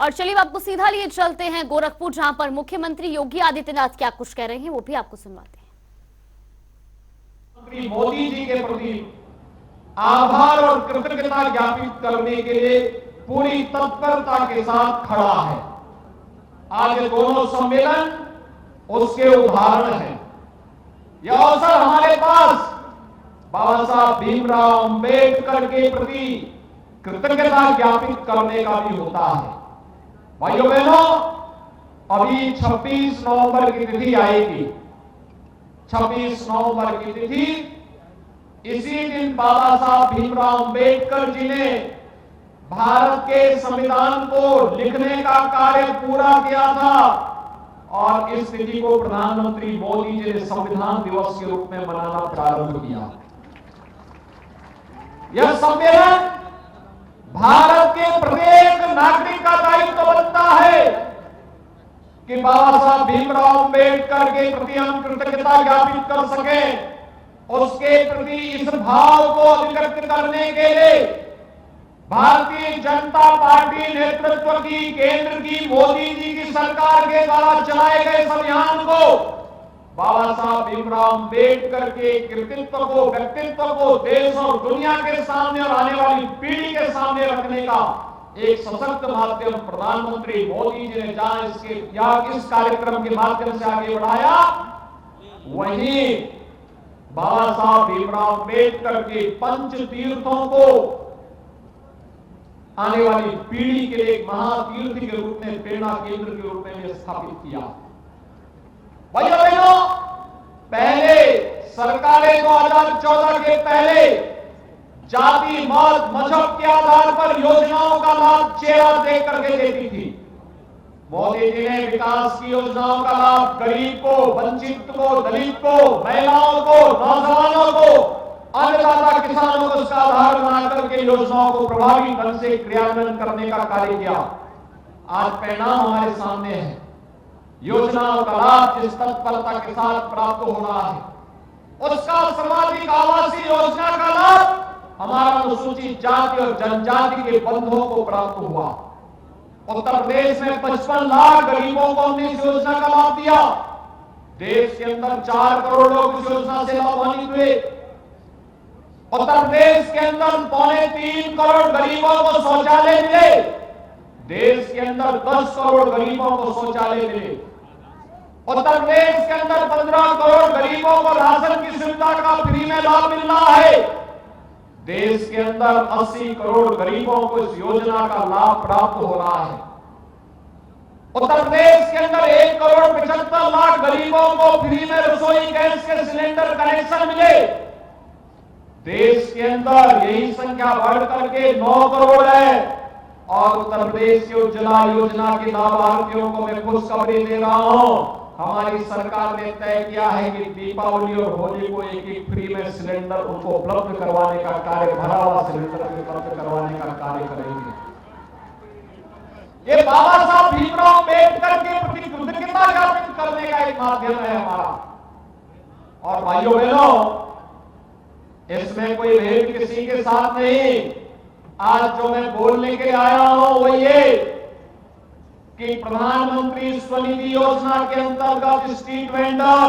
और चलिए आपको सीधा लिए चलते हैं गोरखपुर, जहां पर मुख्यमंत्री योगी आदित्यनाथ क्या कुछ कह रहे हैं वो भी आपको सुनवाते हैं। मंत्री मोदी जी के प्रति आभार और कृतज्ञता ज्ञापित करने के लिए पूरी तत्परता के साथ खड़ा है। आज ये दोनों सम्मेलन उसके उदाहरण हैं। यह अवसर हमारे पास बाबा साहब भीमराव अंबेडकर के प्रति कृतज्ञता ज्ञापित करने का भी होता है। भाइयों बहनों, अभी 26 नवंबर की तिथि आएगी। 26 नवंबर की तिथि, इसी दिन बाबा साहब भीमराव अंबेडकर जी ने भारत के संविधान को लिखने का कार्य पूरा किया था और इस तिथि को प्रधानमंत्री मोदी जी ने संविधान दिवस के रूप में मनाना प्रारंभ किया। यह सम्मेलन भारत के प्रत्येक नागरिक का दायित्व बनता है कि बाबा साहब भीमराव अंबेडकर के प्रति हम कृतज्ञता ज्ञापित कर सकें। उसके प्रति इस भाव को अभिव्यक्त करने के लिए भारतीय जनता पार्टी नेतृत्व की केंद्र की मोदी जी की सरकार के द्वारा चलाए गए इस अभियान को बाबा साहब भीमराव अंबेडकर के कृतित्व को, व्यक्तित्व को देश और दुनिया के सामने और आने वाली पीढ़ी के सामने रखने का एक सशक्त माध्यम प्रधानमंत्री मोदी जी ने जहां इस कार्यक्रम के माध्यम से आगे बढ़ाया, वहीं बाबा साहब भीमराव अंबेडकर के पंच तीर्थों को आने वाली पीढ़ी के लिए एक महातीर्थ के रूप में, प्रेरणा केंद्र के रूप में स्थापित किया। भाइयों बहनों, पहले सरकारें 2014 के पहले जाति, मत, मजहब के आधार पर योजनाओं का लाभ चेहरा देख करके देती थी। मोदी जी ने विकास की योजनाओं का लाभ गरीब को, वंचित को, दलित को, महिलाओं को, नौजवानों को, अन्नदाता किसानों को उसका आधार बनाकर के योजनाओं को प्रभावी ढंग से क्रियान्वयन करने का कार्य किया। आज परिणाम हमारे सामने है। योजनाओं का लाभ जिस तत्परता के साथ प्राप्त हो रहा है, उसका सर्वाधिक आवासीय योजना का लाभ हमारा अनुसूचित जाति और जनजाति के बंधुओं को प्राप्त हुआ। उत्तर प्रदेश में 55 लाख गरीबों को हमने इस योजना का लाभ दिया। देश के अंदर 4 करोड़ लोग इस योजना से लाभान्वित हुए। उत्तर प्रदेश के अंदर 2.25 करोड़ गरीबों को शौचालय मिले। देश के अंदर 10 करोड़ गरीबों को शौचालय मिले। उत्तर प्रदेश के अंदर 15 करोड़ गरीबों को राशन की सुविधा का फ्री में लाभ मिल रहा है। देश के अंदर 80 करोड़ गरीबों को इस योजना का लाभ प्राप्त हो रहा है। उत्तर प्रदेश के अंदर 1 करोड़ 75 लाख गरीबों को फ्री में रसोई गैस के सिलेंडर कनेक्शन मिले। देश के अंदर यही संख्या बढ़ करके 9 करोड़ है और उत्तर प्रदेश की उज्ज्वला योजना के लाभार्थियों को मैं खुशखबरी दे रहा हूं। हमारी सरकार ने तय किया है कि दीपावली और होली को एक फ्री में सिलेंडर उनको उपलब्ध करवाने का कार्य, भरा हुआ सिलेंडर उपलब्ध करवाने का कार्य करेंगे। ये बाबा साहब भीमराव अंबेडकर के प्रति कृतज्ञता ज्ञापित करने का एक माध्यम है हमारा। और भाइयों बहनों, इसमें कोई भेद किसी के साथ नहीं। आज जो मैं बोलने के लिए आया हूं वो ये कि प्रधानमंत्री स्वनिधि योजना के अंतर्गत स्ट्रीट वेंडर,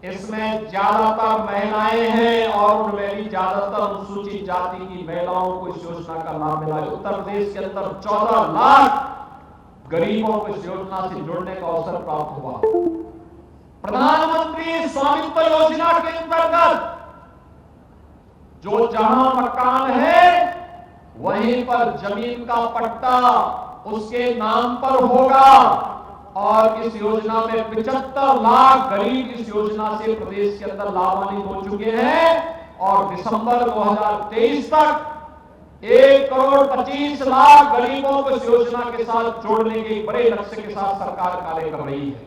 इसमें ज्यादातर महिलाएं हैं और उनमें भी ज्यादातर अनुसूचित जाति की महिलाओं को इस योजना का लाभ मिला है। उत्तर प्रदेश के अंदर 14 लाख गरीबों को इस योजना से जुड़ने का अवसर प्राप्त हुआ। प्रधानमंत्री स्वामित्व योजना के अंतर्गत जो जहां मकान है वहीं पर जमीन का पट्टा उसके नाम पर होगा और इस योजना में 75 लाख गरीब इस योजना से प्रदेश के अंदर लाभान्वित हो चुके हैं और दिसंबर 2023 तक 1 करोड़ 25 लाख गरीबों को इस योजना के साथ जोड़ने के बड़े लक्ष्य के साथ सरकार कार्य कर रही है।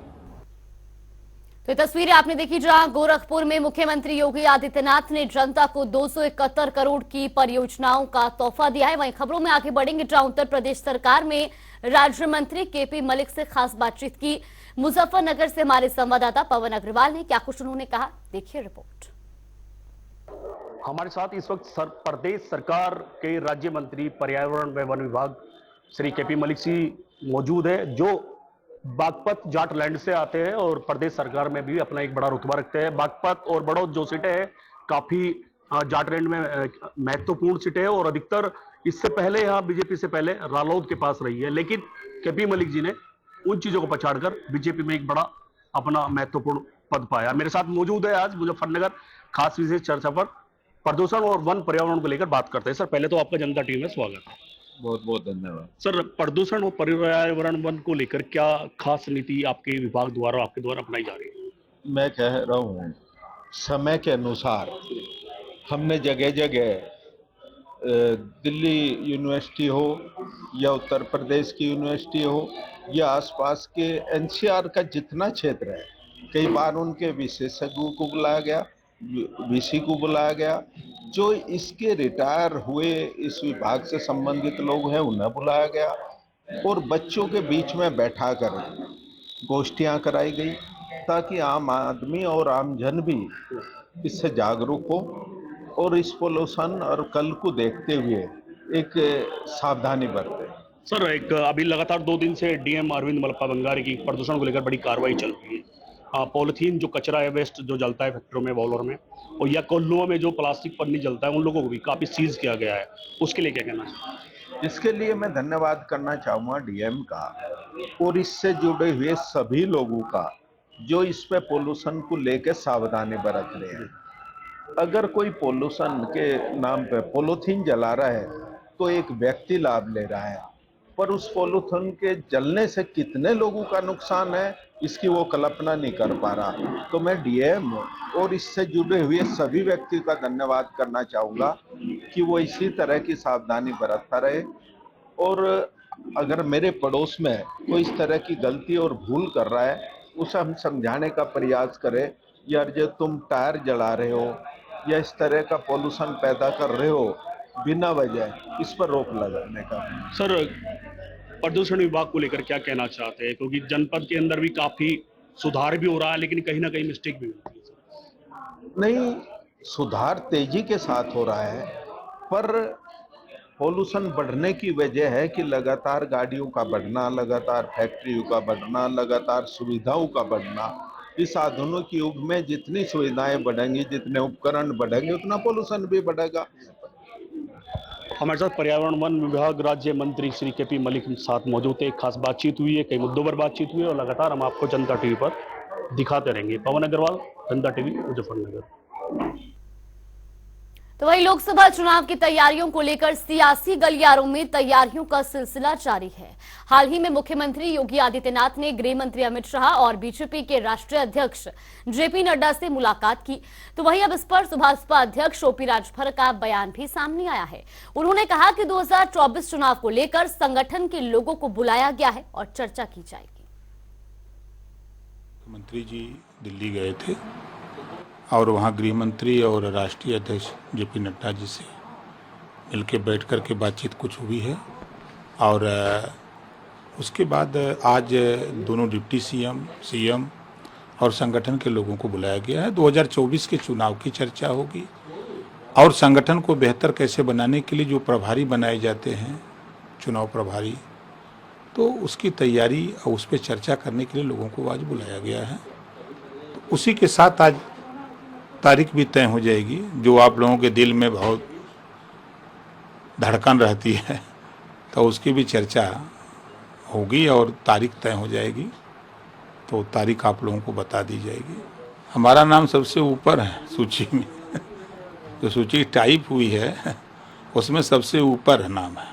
तो तस्वीरें आपने देखी जहां गोरखपुर में मुख्यमंत्री योगी आदित्यनाथ ने जनता को 271 करोड़ की परियोजनाओं का तोहफा दिया है। वहीं खबरों में आगे बढ़ेंगे जहां उत्तर प्रदेश सरकार में राज्य मंत्री केपी मलिक से खास बातचीत की। मुजफ्फरनगर से हमारे संवाददाता पवन अग्रवाल ने क्या कुछ उन्होंने कहा, देखिए रिपोर्ट। हमारे साथ इस वक्त प्रदेश सरकार के राज्य मंत्री पर्यावरण व वन विभाग श्री केपी मलिक जी मौजूद है, जो बागपत जाट लैंड से आते हैं और प्रदेश सरकार में भी अपना एक बड़ा रुतबा रखते हैं। बागपत और बड़ौद जो सीटें हैं काफी जाट लैंड में महत्वपूर्ण सीटें हैं और अधिकतर इससे पहले यहाँ बीजेपी से पहले रालोद के पास रही है, लेकिन केपी मलिक जी ने उन चीजों को पछाड़कर बीजेपी में एक बड़ा अपना महत्वपूर्ण पद पाया। मेरे साथ मौजूद है आज मुजफ्फरनगर खास विशेष चर्चा पर प्रदूषण और वन पर्यावरण को लेकर बात करते हैं। सर पहले तो आपका जनता टीवी में स्वागत है। बहुत बहुत धन्यवाद। सर प्रदूषण और पर्यावरण वन को लेकर क्या खास नीति आपके विभाग द्वारा आपके द्वारा अपनाई जा रही है? मैं कह रहा हूँ समय के अनुसार हमने जगह जगह दिल्ली यूनिवर्सिटी हो या उत्तर प्रदेश की यूनिवर्सिटी हो या आसपास के एनसीआर का जितना क्षेत्र है, कई बार उनके विशेषज्ञों को बुलाया गया, वीसी को बुलाया गया, जो इसके रिटायर हुए इस विभाग से संबंधित लोग हैं उन्हें बुलाया गया और बच्चों के बीच में बैठाकर गोष्ठियां कराई गई ताकि आम आदमी और आम जन भी इससे जागरूक हो और इस पोल्यूशन और कल को देखते हुए एक सावधानी बरते। सर एक अभी लगातार 2 दिन से डीएम अरविंद मल्पा बंगारी की प्रदूषण को लेकर बड़ी कार्रवाई चल रही है। पॉलिथीन जो कचरा है, वेस्ट जो जलता है फैक्ट्रियों में, बॉयलर में, और या कोल्हुओं में जो प्लास्टिक पन्नी जलता है, उन लोगों को भी काफी सीज किया गया है, उसके लिए क्या कहना चाहिए? इसके लिए मैं धन्यवाद करना चाहूँगा डीएम का और इससे जुड़े हुए सभी लोगों का जो इस पे पोल्यूशन को लेकर सावधानी बरत रहे हैं। अगर कोई पोल्यूशन के नाम पे पॉलीथीन जला रहा है तो एक व्यक्ति लाभ ले रहा है, पर उस पॉलीथीन के जलने से कितने लोगों का नुकसान है इसकी वो कल्पना नहीं कर पा रहा। तो मैं डीएम और इससे जुड़े हुए सभी व्यक्ति का धन्यवाद करना चाहूँगा कि वो इसी तरह की सावधानी बरतता रहे और अगर मेरे पड़ोस में कोई इस तरह की गलती और भूल कर रहा है उसे हम समझाने का प्रयास करें, यार जो तुम टायर जला रहे हो या इस तरह का पोल्यूशन पैदा कर रहे हो बिना वजह, इस पर रोक लगाने का। सर प्रदूषण विभाग को लेकर क्या कहना चाहते हैं, क्योंकि जनपद के अंदर भी काफी सुधार भी हो रहा है लेकिन कहीं ना कहीं मिस्टेक भी होती है? नहीं, सुधार तेजी के साथ हो रहा है, पर पोल्यूशन बढ़ने की वजह है कि लगातार गाड़ियों का बढ़ना, लगातार फैक्ट्रियों का बढ़ना, लगातार सुविधाओं का बढ़ना। इस आधुनिक युग में जितनी सुविधाएं बढ़ेंगी, जितने उपकरण बढ़ेंगे, उतना पोल्यूशन भी बढ़ेगा। हमारे साथ पर्यावरण वन विभाग राज्य मंत्री श्री केपी मलिक साथ मौजूद थे। एक खास बातचीत हुई है, कई मुद्दों पर बातचीत हुई है और लगातार हम आपको जनता टीवी पर दिखाते रहेंगे। पवन अग्रवाल, जनता टीवी, मुजफ्फरनगर। तो वही लोकसभा चुनाव की तैयारियों को लेकर सियासी गलियारों में तैयारियों का सिलसिला जारी है। हाल ही में मुख्यमंत्री योगी आदित्यनाथ ने गृह मंत्री अमित शाह और बीजेपी के राष्ट्रीय अध्यक्ष जेपी नड्डा से मुलाकात की। तो वही अब इस पर सुभाषपा अध्यक्ष ओपी राजभर का बयान भी सामने आया है। उन्होंने कहा कि 2024 चुनाव को लेकर संगठन के लोगों को बुलाया गया है और चर्चा की जाएगी। मुख्यमंत्री जी दिल्ली गए थे और वहाँ गृह मंत्री और राष्ट्रीय अध्यक्ष जेपी नड्डा जी से मिलकर बैठ कर के बातचीत कुछ हुई है और उसके बाद आज दोनों डिप्टी सीएम और संगठन के लोगों को बुलाया गया है। 2024 के चुनाव की चर्चा होगी और संगठन को बेहतर कैसे बनाने के लिए जो प्रभारी बनाए जाते हैं, चुनाव प्रभारी, तो उसकी तैयारी और उस पर चर्चा करने के लिए लोगों को आज बुलाया गया है। तो उसी के साथ आज तारीख भी तय हो जाएगी। जो आप लोगों के दिल में बहुत धड़कन रहती है तो उसकी भी चर्चा होगी और तारीख तय हो जाएगी, तो तारीख आप लोगों को बता दी जाएगी। हमारा नाम सबसे ऊपर है सूची में जो सूची टाइप हुई है उसमें सबसे ऊपर नाम है।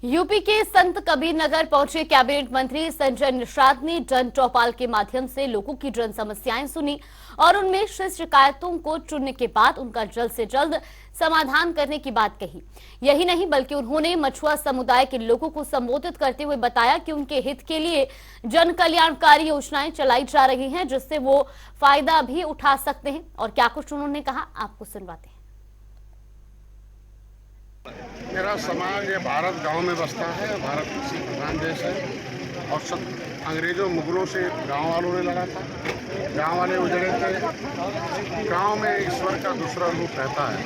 यूपी के संत कबीर नगर पहुंचे कैबिनेट मंत्री संजय निषाद ने जन चौपाल के माध्यम से लोगों की जन समस्याएं सुनी और उनमें से शिकायतों को चुनने के बाद उनका जल्द से जल्द समाधान करने की बात कही। यही नहीं बल्कि उन्होंने मछुआ समुदाय के लोगों को संबोधित करते हुए बताया कि उनके हित के लिए जन कल्याणकारी योजनाएं चलाई जा रही हैं जिससे वो फायदा भी उठा सकते हैं। और क्या कुछ उन्होंने कहा, आपको सुनवाते हैं। मेरा समाज ये भारत गांव में बसता है। भारत कृषि प्रधान देश है और अंग्रेजों मुगलों से गांव वालों ने लड़ा था। गांव वाले उजड़े थे। गांव में ईश्वर का दूसरा रूप रहता है।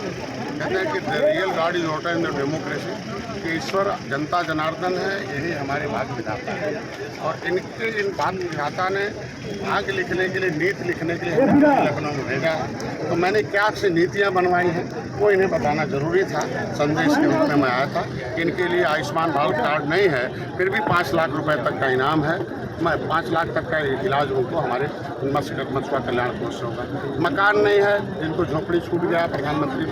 कहते हैं कि the real God is not in the democracy, कि ईश्वर जनता जनार्दन है, यही हमारे भाग्य विधाता है। और इनके इन भाग्य विधाता ने भाग्य लिखने के लिए, नीति लिखने के लिए हमें लखनऊ में भेजा है। तो मैंने क्या से नीतियाँ बनवाई हैं वो इन्हें बताना जरूरी था। संदेश के रूप में मैं आया था कि इनके लिए आयुष्मान भारत कार्ड नहीं है, फिर भी 5 लाख रुपए तक का इनाम है। मैं 5 लाख तक का इलाज उनको हमारे मछुआ कल्याण कोष से होगा। मकान नहीं है, जिनको झोपड़ी छूट गया, प्रधानमंत्री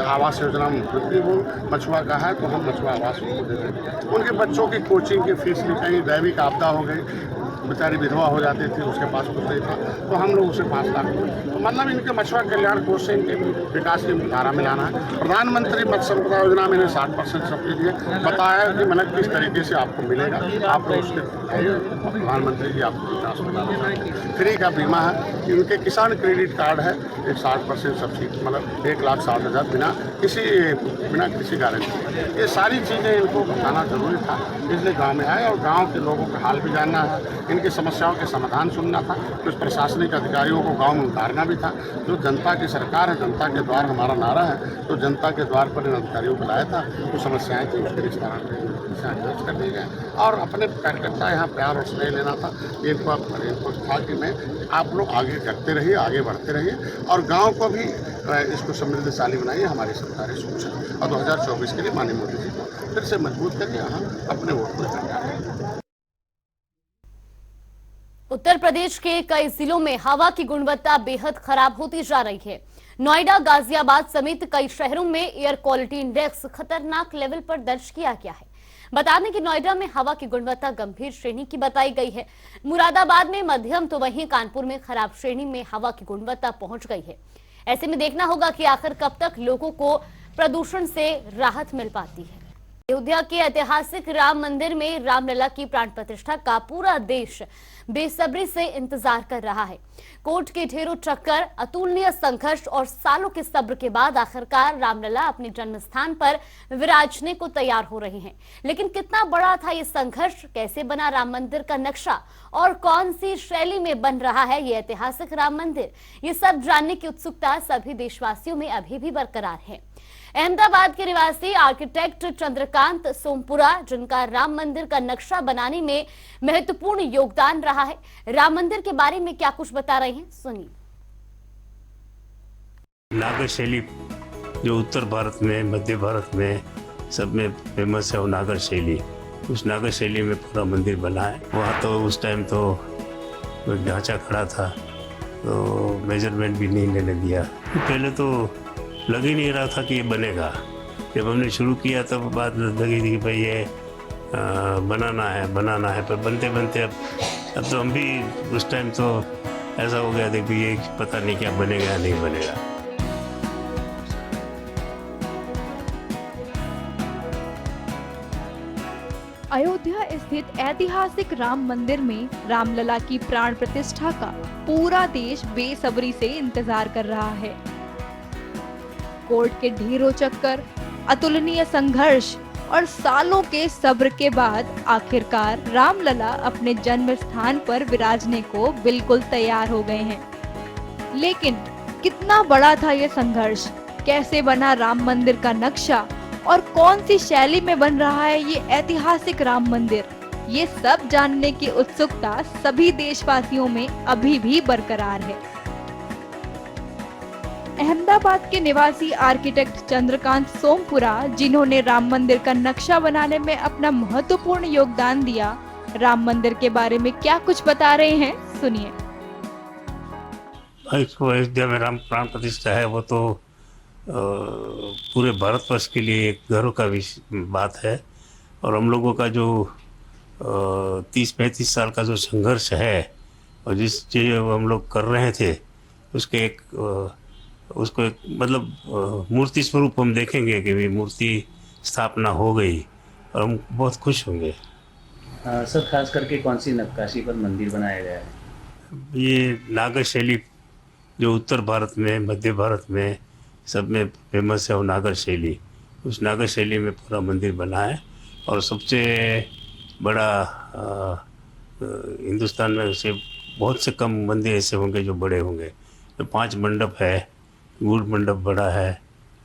आवास योजना में वृद्धि हो, मछुआ का है तो हम मछुआ आवास उनको दे दें। उनके बच्चों की कोचिंग की फीस कहीं दैविक आपदा हो गई, बेचारी विधवा हो जाती थी, उसके पास कुछ नहीं था, तो हम लोग उसे 5 लाख तो मतलब इनके मछुआ कल्याण कोष से इनके विकास की धारा में लाना है। प्रधानमंत्री मत्स्य संपदा योजना में 60% सब्सिडी दिए, बताया कि मतलब किस तरीके से आपको मिलेगा। आप लोग उसके प्रधानमंत्री जी आपको 50% फ्री का बीमा है। इनके किसान क्रेडिट कार्ड है, एक 60% सब्सिडी, मतलब 1,60,000 बिना किसी गारंटी। ये सारी चीज़ें इनको बताना जरूरी था, इसलिए गाँव में आए और गाँव के लोगों का हाल भी जानना है, इनकी समस्याओं के समाधान सुनना था। कुछ प्रशासनिक अधिकारियों को गांव में उतारना भी था। जो जनता की सरकार है, जनता के द्वार हमारा नारा है, तो जनता के द्वार पर इन अधिकारियों को लाया था। जो समस्याएं थी उसके निस्तारण कर दिए गए और अपने कार्यकर्ता यहाँ प्यार और स्नेह लेना था। इनको था कि मैं आप लोग आगे करते रहिए, आगे बढ़ते रहिए और गाँव को भी इसको समृद्धशाली बनाइए। हमारी सरकार सोच है और 2024 के लिए माननीय मोदी जी को फिर से मजबूत करके यहाँ अपने वोट को लेकर। उत्तर प्रदेश के कई जिलों में हवा की गुणवत्ता बेहद खराब होती जा रही है। नोएडा, गाजियाबाद समेत कई शहरों में एयर क्वालिटी इंडेक्स खतरनाक लेवल पर दर्ज किया गया है। बता दें कि नोएडा में हवा की गुणवत्ता गंभीर श्रेणी की बताई गई है। मुरादाबाद में मध्यम तो वहीं कानपुर में खराब श्रेणी में हवा की गुणवत्ता पहुंच गई है। ऐसे में देखना होगा कि आखिर कब तक लोगों को प्रदूषण से राहत मिल पाती है। अयोध्या के ऐतिहासिक राम मंदिर में रामलला की प्राण प्रतिष्ठा का पूरा देश बेसब्री से इंतजार कर रहा है। कोर्ट के ढेरों चक्कर, अतुलनीय संघर्ष और सालों के सब्र के बाद आखिरकार रामलला अपने जन्म स्थान पर विराजने को तैयार हो रहे हैं। लेकिन कितना बड़ा था ये संघर्ष, कैसे बना राम मंदिर का नक्शा और कौन सी शैली में बन रहा है ये ऐतिहासिक राम मंदिर, ये सब जानने की उत्सुकता सभी देशवासियों में अभी भी बरकरार है। अहमदाबाद के निवासी आर्किटेक्ट चंद्रकांत सोमपुरा, जिनका राम मंदिर का नक्शा बनाने में महत्वपूर्ण योगदान रहा है, राम मंदिर के बारे में क्या कुछ बता रहे हैं, सुनिए। नागर शैली जो उत्तर भारत में, मध्य भारत में सब में फेमस है, वो नागर शैली। उस नागर शैली में पूरा मंदिर बना है। वहाँ तो उस टाइम तो ढांचा खड़ा था, तो मेजरमेंट भी नहीं लेने दिया। पहले तो लग ही नहीं रहा था कि ये बनेगा। जब हमने शुरू किया तब बात लगी थी कि भाई ये बनाना है, पर बनते बनते अब तो हम भी उस टाइम तो ऐसा हो गया था कि ये पता नहीं क्या बनेगा या नहीं बनेगा। अयोध्या स्थित ऐतिहासिक राम मंदिर में रामलला की प्राण प्रतिष्ठा का पूरा देश बेसब्री से इंतजार कर रहा है। कोर्ट के ढेरों चक्कर, अतुलनीय संघर्ष और सालों के सब्र के बाद आखिरकार रामलला अपने जन्म स्थान पर विराजने को बिल्कुल तैयार हो गए हैं। लेकिन कितना बड़ा था ये संघर्ष, कैसे बना राम मंदिर का नक्शा और कौन सी शैली में बन रहा है ये ऐतिहासिक राम मंदिर, ये सब जानने की उत्सुकता सभी देशवासियों में अभी भी बरकरार है। अहमदाबाद के निवासी आर्किटेक्ट चंद्रकांत सोमपुरा, जिन्होंने राम मंदिर का नक्शा बनाने में अपना महत्वपूर्ण योगदान दिया, राम मंदिर के बारे में क्या कुछ बता रहे हैं, सुनिए। अयोध्या में राम प्राण प्रतिष्ठा है, वो तो पूरे भारतवर्ष के लिए एक गर्व का बात है। और हम लोगों का जो 30-35 साल का जो संघर्ष है और जिस चीज़ हम लोग कर रहे थे उसके उसको एक मतलब मूर्ति स्वरूप हम देखेंगे कि भी मूर्ति स्थापना हो गई और हम बहुत खुश होंगे। सर, खास करके कौन सी नक्काशी पर मंदिर बनाया गया है? ये नागर शैली जो उत्तर भारत में, मध्य भारत में सब में फेमस है, वो नागर शैली। उस नागर शैली में पूरा मंदिर बना है और सबसे बड़ा हिंदुस्तान में से बहुत से कम मंदिर ऐसे होंगे जो बड़े होंगे। तो 5 मंडप है, गुड़ मंडप बड़ा है,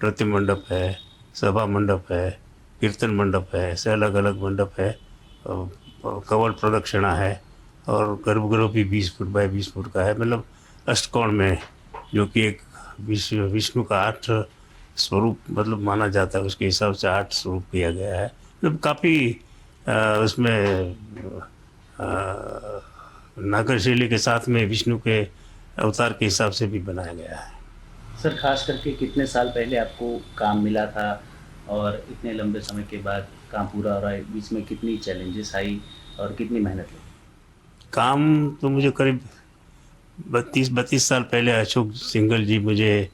नृत्य मंडप है, सभा मंडप है, कीर्तन मंडप है, ऐसे अलग अलग मंडप है। और कवल प्रदक्षिणा है और गर्भगृह भी 20 फुट बाय 20 फुट का है। मतलब अष्टकोण में, जो कि एक विष्णु का 8 स्वरूप मतलब माना जाता है, उसके हिसाब से 8 स्वरूप किया गया है। मतलब काफ़ी उसमें नागर शैली के साथ में विष्णु के अवतार के हिसाब से भी बनाया गया है। सर खास करके कितने साल पहले आपको काम मिला था और इतने लंबे समय के बाद काम पूरा हो रहा है, बीच में कितनी चैलेंजेस आई और कितनी मेहनत लगी? काम तो मुझे करीब 32 साल पहले अशोक सिंघल जी मुझे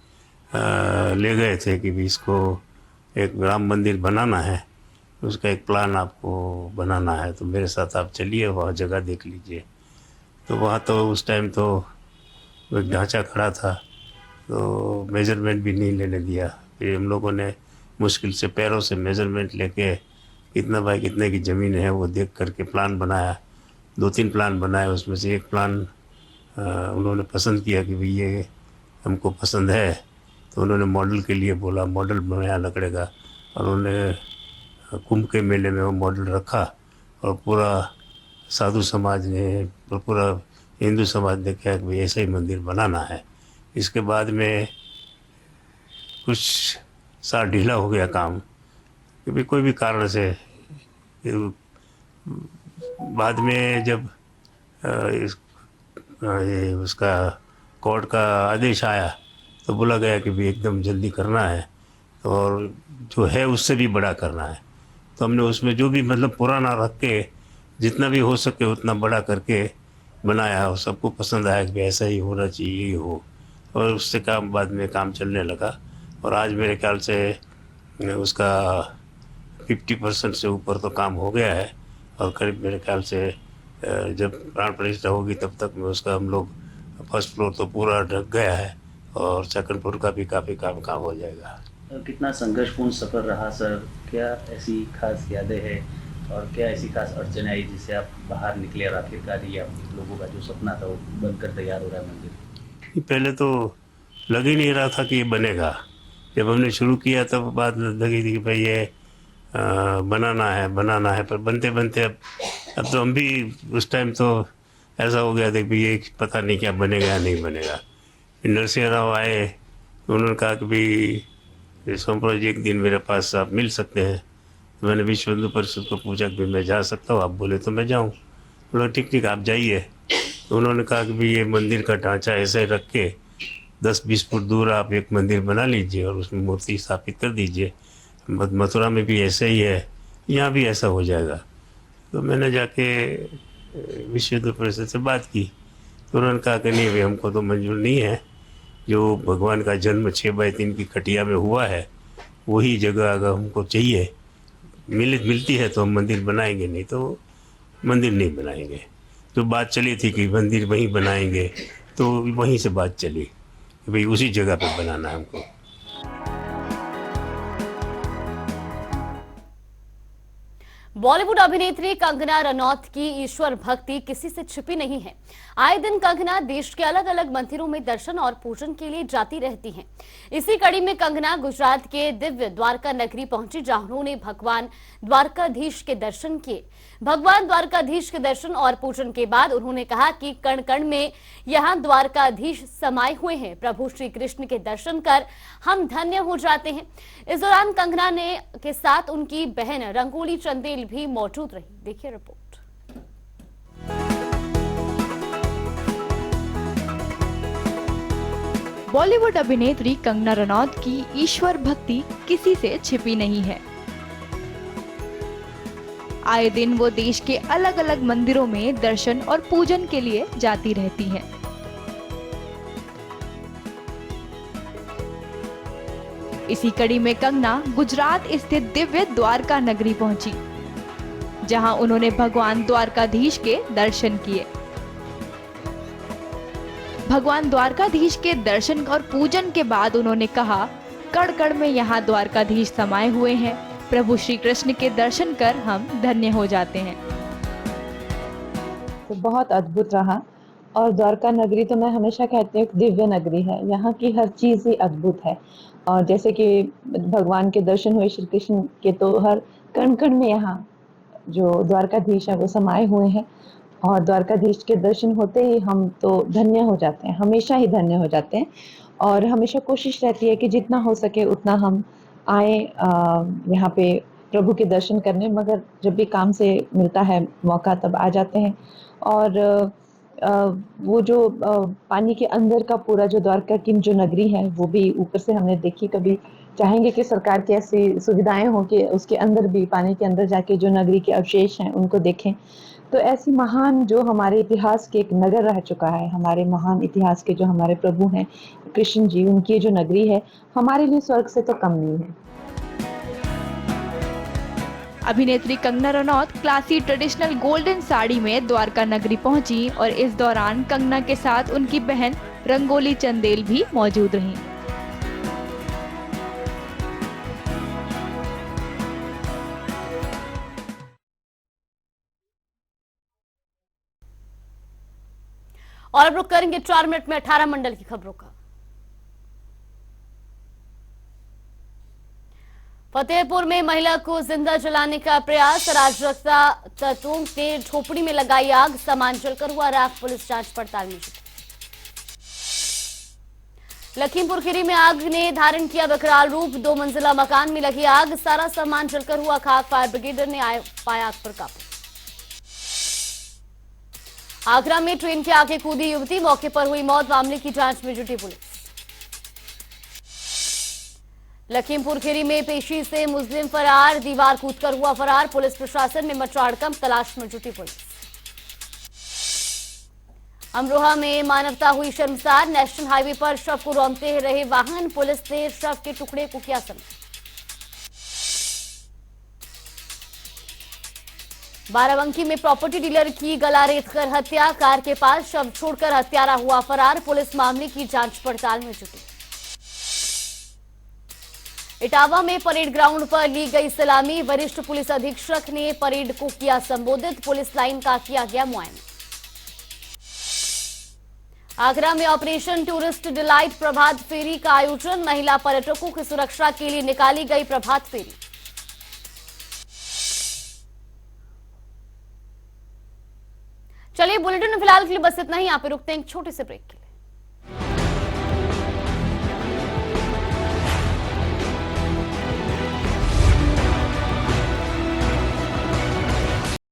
ले गए थे कि भी इसको एक राम मंदिर बनाना है, उसका एक प्लान आपको बनाना है, तो मेरे साथ आप चलिए, वहाँ जगह देख लीजिए। तो वहाँ तो उस टाइम तो एक ढांचा खड़ा था, तो मेजरमेंट भी नहीं लेने दिया। फिर हम लोगों ने मुश्किल से पैरों से मेजरमेंट लेके कितना बाय कितने की ज़मीन है वो देख करके प्लान बनाया। 2-3 प्लान बनाए, उसमें से एक प्लान उन्होंने पसंद किया कि भाई ये हमको पसंद है, तो उन्होंने मॉडल के लिए बोला, मॉडल बनाया लकड़े का, और उन्होंने कुंभ के मेले में वो मॉडल रखा। और पूरा साधु समाज ने और पूरा हिंदू समाज ने कहा कि भाई ऐसा ही मंदिर बनाना है। इसके बाद में कुछ साल ढीला हो गया काम, क्योंकि कोई भी कारण से। बाद में जब ये उसका कोर्ट का आदेश आया तो बोला गया कि भी एकदम जल्दी करना है और जो है उससे भी बड़ा करना है। तो हमने उसमें जो भी मतलब पुराना रख के जितना भी हो सके उतना बड़ा करके बनाया, और सबको पसंद आया कि ऐसा ही होना चाहिए, ही हो। और उससे काम बाद में काम चलने लगा, और आज मेरे ख्याल से उसका 50% से ऊपर तो काम हो गया है। और करीब मेरे ख्याल से जब प्राण प्रतिष्ठा होगी तब तक में उसका हम लोग फर्स्ट फ्लोर तो पूरा ढक गया है, और सेकंड फ्लोर का भी काफ़ी काम हो जाएगा। कितना संघर्षपूर्ण सफ़र रहा सर? क्या ऐसी खास यादें हैं और क्या ऐसी खास अड़चनें आई जिससे आप बाहर निकले और आखिरकार ये आप लोगों का जो सपना था वो बनकर तैयार हो रहा है मंदिर? पहले तो लग ही नहीं रहा था कि ये बनेगा। जब हमने शुरू किया तब बात लगी थी कि भाई ये बनाना है, पर बनते बनते अब तो हम भी उस टाइम तो ऐसा हो गया था कि ये पता नहीं क्या बनेगा या नहीं बनेगा। नरसिंह राव आए, उन्होंने कहा कि भाई सोमपुर जी एक दिन मेरे पास आप मिल सकते हैं। तो मैंने विश्व हिंदू परिषद को पूछा कि मैं जा सकता हूँ, आप बोले तो मैं जाऊँ। बोला ठीक आप जाइए। तो उन्होंने कहा कि भाई ये मंदिर का ढांचा ऐसे रख के 10-20 फुट दूर आप एक मंदिर बना लीजिए और उसमें मूर्ति स्थापित कर दीजिए। मथुरा में भी ऐसे ही है, यहाँ भी ऐसा हो जाएगा। तो मैंने जाके विश्व हिंदू परिषद से बात की, तो उन्होंने कहा कि नहीं भाई हमको तो मंजूर नहीं है, जो भगवान का जन्म 6x3 की खटिया में हुआ है वही जगह अगर हमको चाहिए, मिलती है तो हम मंदिर बनाएंगे, नहीं तो मंदिर नहीं बनाएंगे। तो बात चली थी कि मंदिर वहीं बनाएंगे, तो वहीं से बात चली कि भाई उसी जगह पे बनाना है हमको। बॉलीवुड अभिनेत्री कंगना रनौत की ईश्वर भक्ति किसी से छिपी नहीं है। आए दिन कंगना देश के अलग अलग मंदिरों में दर्शन और पूजन के लिए जाती रहती हैं। इसी कड़ी में कंगना गुजरात के दिव्य द्वारका नगरी पहुंची, जहां उन्होंने भगवान द्वारकाधीश के दर्शन किए। भगवान द्वारकाधीश के दर्शन और पूजन के बाद उन्होंने कहा कि कण कण में यहां द्वारकाधीश समाये हुए हैं। प्रभु श्री कृष्ण के दर्शन कर हम धन्य हो जाते हैं। इस दौरान कंगना ने के साथ उनकी बहन रंगोली चंदेल भी मौजूद रही। देखिए रिपोर्ट। बॉलीवुड अभिनेत्री कंगना रनौत की ईश्वर भक्ति किसी से छिपी नहीं है। आए दिन वो देश के अलग अलग मंदिरों में दर्शन और पूजन के लिए जाती रहती हैं। इसी कड़ी में कंगना गुजरात स्थित दिव्य द्वारका नगरी पहुंची, जहां उन्होंने भगवान द्वारकाधीश के दर्शन किए। भगवान द्वारकाधीश के दर्शन और पूजन के बाद उन्होंने कहा, कण कण में यहाँ द्वारकाधीश समाये हुए हैं। प्रभु श्री कृष्ण के दर्शन कर हम धन्य हो जाते हैं। तो बहुत अद्भुत रहा। और द्वारका नगरी तो मैं हमेशा कहती हूँ दिव्य नगरी है, यहाँ की हर चीज़ ही अद्भुत है। और जैसे कि भगवान के दर्शन हुए श्री कृष्ण के, तो हर कण कण में यहाँ जो द्वारकाधीश है वो समाये हुए हैं। और द्वारकाधीश के दर्शन होते ही हम तो धन्य हो जाते हैं, हमेशा ही धन्य हो जाते हैं। और हमेशा कोशिश रहती है कि जितना हो सके उतना हम आए यहाँ पे प्रभु के दर्शन करने, मगर जब भी काम से मिलता है मौका तब आ जाते हैं। और वो जो पानी के अंदर का पूरा जो द्वारका की जो नगरी है वो भी ऊपर से हमने देखी। कभी चाहेंगे कि सरकार की ऐसी सुविधाएं हो कि उसके अंदर भी, पानी के अंदर जाके जो नगरी के अवशेष हैं उनको देखें। तो ऐसी महान जो हमारे इतिहास के एक नगर रह चुका है, हमारे महान इतिहास के जो हमारे प्रभु हैं कृष्ण जी, उनकी जो नगरी है हमारे लिए स्वर्ग से तो कम नहीं है। अभिनेत्री Kangana Ranaut classy traditional golden sari में द्वारका नगरी पहुंची और इस दौरान कंगना के साथ उनकी बहन रंगोली चंदेल भी मौजूद रहीं। और अब रुक करेंगे 4 मिनट में 18 मंडल की खबरों का। फतेहपुर में महिला को जिंदा जलाने का प्रयास, अराजकता तत्वों ने झोपड़ी में लगाई आग, सामान जलकर हुआ राख, पुलिस जांच पड़ताल में जुटी। लखीमपुर खीरी में आग ने धारण किया विकराल रूप, 2 मंजिला मकान में लगी आग, सारा सामान जलकर हुआ खाक, फायर ब्रिगेड ने पाया आग पर काबू। आगरा में ट्रेन के आगे कूदी युवती, मौके पर हुई मौत, मामले की जांच में जुटी पुलिस। लखीमपुर खीरी में पेशी से मुस्लिम फरार, दीवार कूदकर हुआ फरार, पुलिस प्रशासन में मचा हड़कंप, तलाश में जुटी पुलिस। अमरोहा में मानवता हुई शर्मसार, नेशनल हाईवे पर शव को रौंदते रहे वाहन, पुलिस ने शव के टुकड़े को किया समेत। बाराबंकी में प्रॉपर्टी डीलर की गला रेतकर हत्या, कार के पास शव छोड़कर हत्यारा हुआ फरार, पुलिस मामले की जांच पड़ताल में जुटी। इटावा में परेड ग्राउंड पर ली गई सलामी, वरिष्ठ पुलिस अधीक्षक ने परेड को किया संबोधित, पुलिस लाइन का किया गया मुआयना। आगरा में ऑपरेशन टूरिस्ट डिलाइट प्रभात फेरी का आयोजन, महिला पर्यटकों की सुरक्षा के लिए निकाली गई प्रभात फेरी। चलिए बुलेटिन में फिलहाल के लिए बस इतना ही, यहाँ पे रुकते हैं एक छोटे से ब्रेक के लिए।